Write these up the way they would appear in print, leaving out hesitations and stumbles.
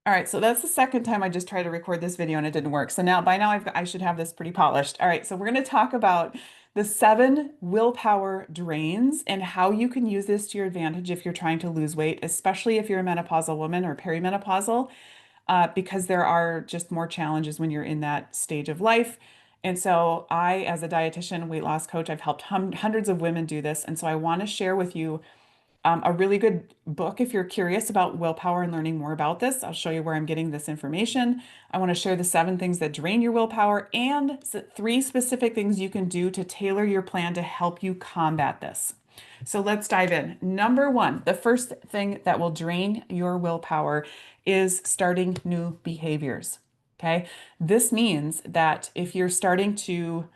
All right, so that's the second time I just tried to record this video and it didn't work. So now by now I should have this pretty polished. All right, so we're going to talk about the 7 willpower drains and how you can use this to your advantage if you're trying to lose weight, especially if you're a menopausal woman or perimenopausal, because there are just more challenges when you're in that stage of life. And so I, as a dietitian, weight loss coach, I've helped hundreds of women do this. And so I want to share with you a really good book if you're curious about willpower and learning more about this. I'll show you where I'm getting this information. I want to share the 7 things that drain your willpower and 3 specific things you can do to tailor your plan to help you combat this. So let's dive in. Number 1, the first thing that will drain your willpower is starting new behaviors. Okay. This means that if you're starting to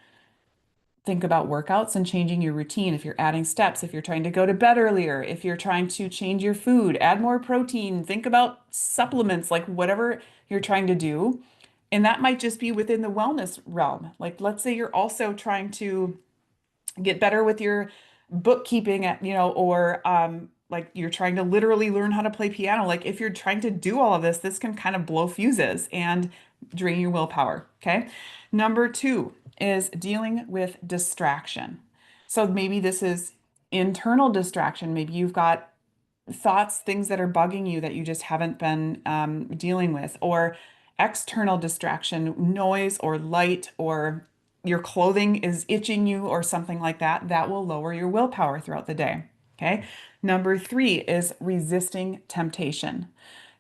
think about workouts and changing your routine. If you're adding steps, if you're trying to go to bed earlier, if you're trying to change your food, add more protein, think about supplements, like whatever you're trying to do. And that might just be within the wellness realm. Like, let's say you're also trying to get better with your bookkeeping or like you're trying to literally learn how to play piano. Like if you're trying to do all of this, this can kind of blow fuses and drain your willpower. Okay. Number 2 is dealing with distraction. So maybe this is internal distraction. Maybe you've got thoughts, things that are bugging you that you just haven't been dealing with, or external distraction, noise or light, or your clothing is itching you or something like that, that will lower your willpower throughout the day. Okay. Number 3 is resisting temptation.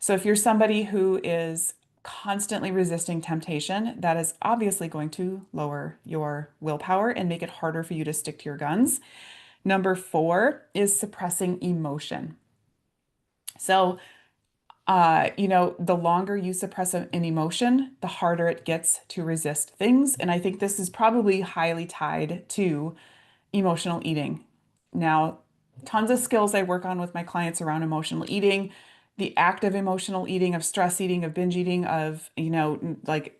So if you're somebody who is constantly resisting temptation, that is obviously going to lower your willpower and make it harder for you to stick to your guns. Number 4 is suppressing emotion. So, the longer you suppress an emotion, the harder it gets to resist things. And I think this is probably highly tied to emotional eating. Now, tons of skills I work on with my clients around emotional eating, the act of emotional eating, of stress eating, of binge eating, of, like,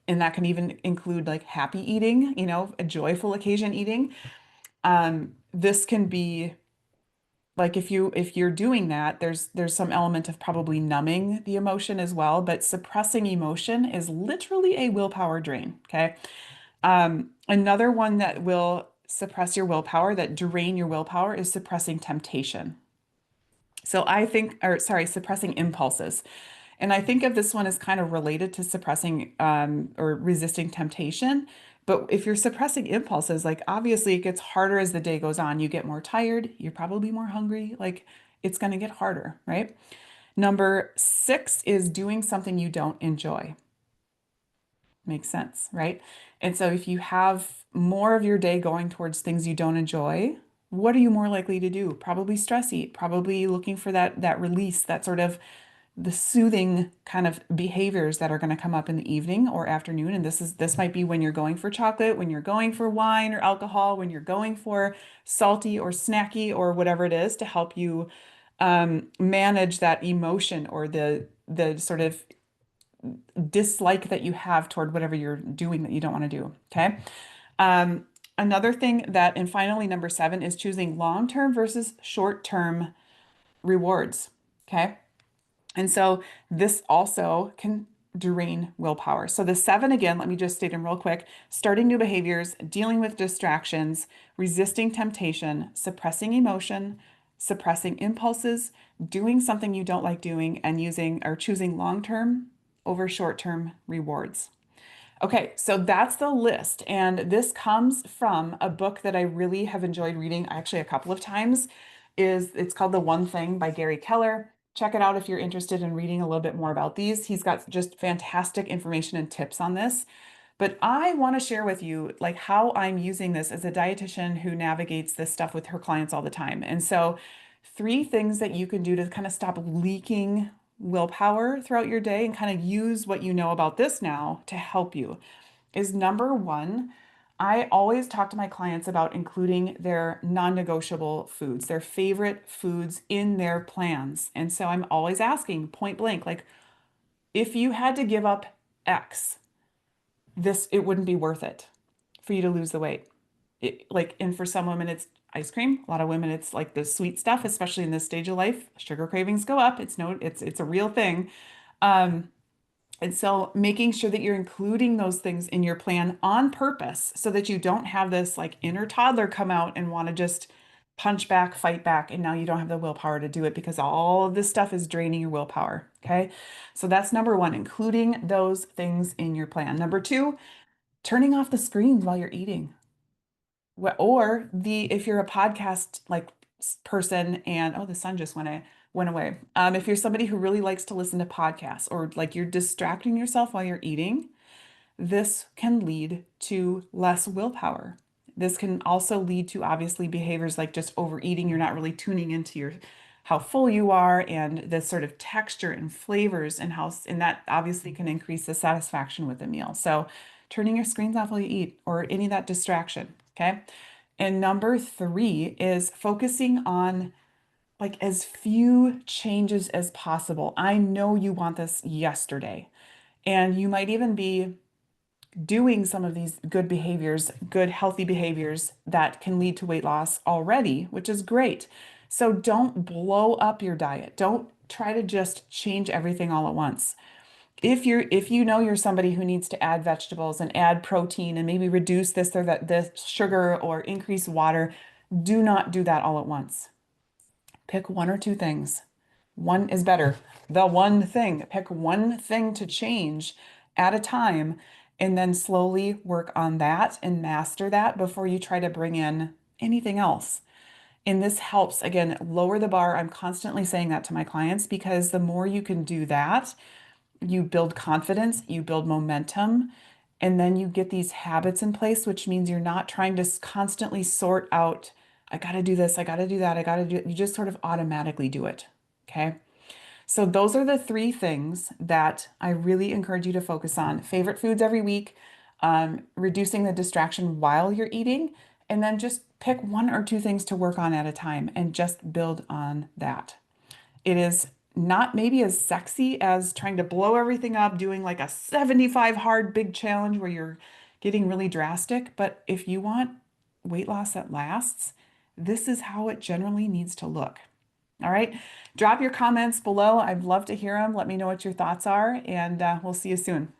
and that can even include like happy eating, a joyful occasion eating. This can be like if you're doing that, there's some element of probably numbing the emotion as well, but suppressing emotion is literally a willpower drain. Okay. Another one that will suppress your willpower, that drain your willpower, is suppressing temptation. So I think, or sorry, suppressing impulses. And I think of this one as kind of related to suppressing or resisting temptation. But if you're suppressing impulses, like obviously it gets harder as the day goes on. You get more tired, you're probably more hungry, like it's going to get harder, right? Number 6 is doing something you don't enjoy. Makes sense, right? And so if you have more of your day going towards things you don't enjoy, what are you more likely to do? Probably stress eat, probably looking for that release, that sort of the soothing kind of behaviors that are going to come up in the evening or afternoon. And this might be when you're going for chocolate, when you're going for wine or alcohol, when you're going for salty or snacky or whatever it is to help you manage that emotion or the sort of dislike that you have toward whatever you're doing that you don't want to do. Okay. Another thing that, and finally, number 7 is choosing long-term versus short-term rewards. Okay. And so this also can drain willpower. So the 7, again, let me just state them real quick: starting new behaviors, dealing with distractions, resisting temptation, suppressing emotion, suppressing impulses, doing something you don't like doing, and using or choosing long-term over short-term rewards. Okay, so that's the list. And this comes from a book that I really have enjoyed reading actually a couple of times. It's called The One Thing by Gary Keller. Check it out if you're interested in reading a little bit more about these. He's got just fantastic information and tips on this. But I want to share with you like how I'm using this as a dietitian who navigates this stuff with her clients all the time. And so 3 things that you can do to kind of stop leaking willpower throughout your day and kind of use what you know about this now to help you is: number 1, I always talk to my clients about including their non-negotiable foods, their favorite foods in their plans. And so I'm always asking point blank, like, if you had to give up X, it wouldn't be worth it for you to lose the weight. And for some women, it's ice cream. A lot of women, it's like the sweet stuff, especially in this stage of life. Sugar cravings go up. It's a real thing. Um, and so making sure that you're including those things in your plan on purpose so that you don't have this like inner toddler come out and want to just punch back, fight back, and now you don't have the willpower to do it because all of this stuff is draining your willpower. Okay. So that's number one, including those things in your plan. Number two, turning off the screens while you're eating. Or if you're a podcast like person and oh, the sun just went away. If you're somebody who really likes to listen to podcasts or like you're distracting yourself while you're eating, this can lead to less willpower. This can also lead to obviously behaviors like just overeating. You're not really tuning into your how full you are and the sort of texture and flavors and that obviously can increase the satisfaction with the meal. So turning your screens off while you eat or any of that distraction. Okay. And number three is focusing on like as few changes as possible. I know you want this yesterday, and you might even be doing some of these good behaviors, good healthy behaviors that can lead to weight loss already, which is great. So don't blow up your diet. Don't try to just change everything all at once. If you know you're somebody who needs to add vegetables and add protein and maybe reduce this or that this sugar or increase water, do not do that all at once. Pick one or two things. One is better. The one thing. Pick one thing to change at a time and then slowly work on that and master that before you try to bring in anything else. And this helps, again, lower the bar. I'm constantly saying that to my clients because the more you can do that, you build confidence, you build momentum, and then you get these habits in place, which means you're not trying to constantly sort out, I got to do this, I got to do that, I got to do it. You just sort of automatically do it. Okay. So those are the three things that I really encourage you to focus on. Favorite foods every week, reducing the distraction while you're eating, and then just pick one or two things to work on at a time and just build on that. It is not maybe as sexy as trying to blow everything up, doing like a 75 hard big challenge where you're getting really drastic. But if you want weight loss that lasts, this is how it generally needs to look. All right. Drop your comments below. I'd love to hear them. Let me know what your thoughts are, and we'll see you soon.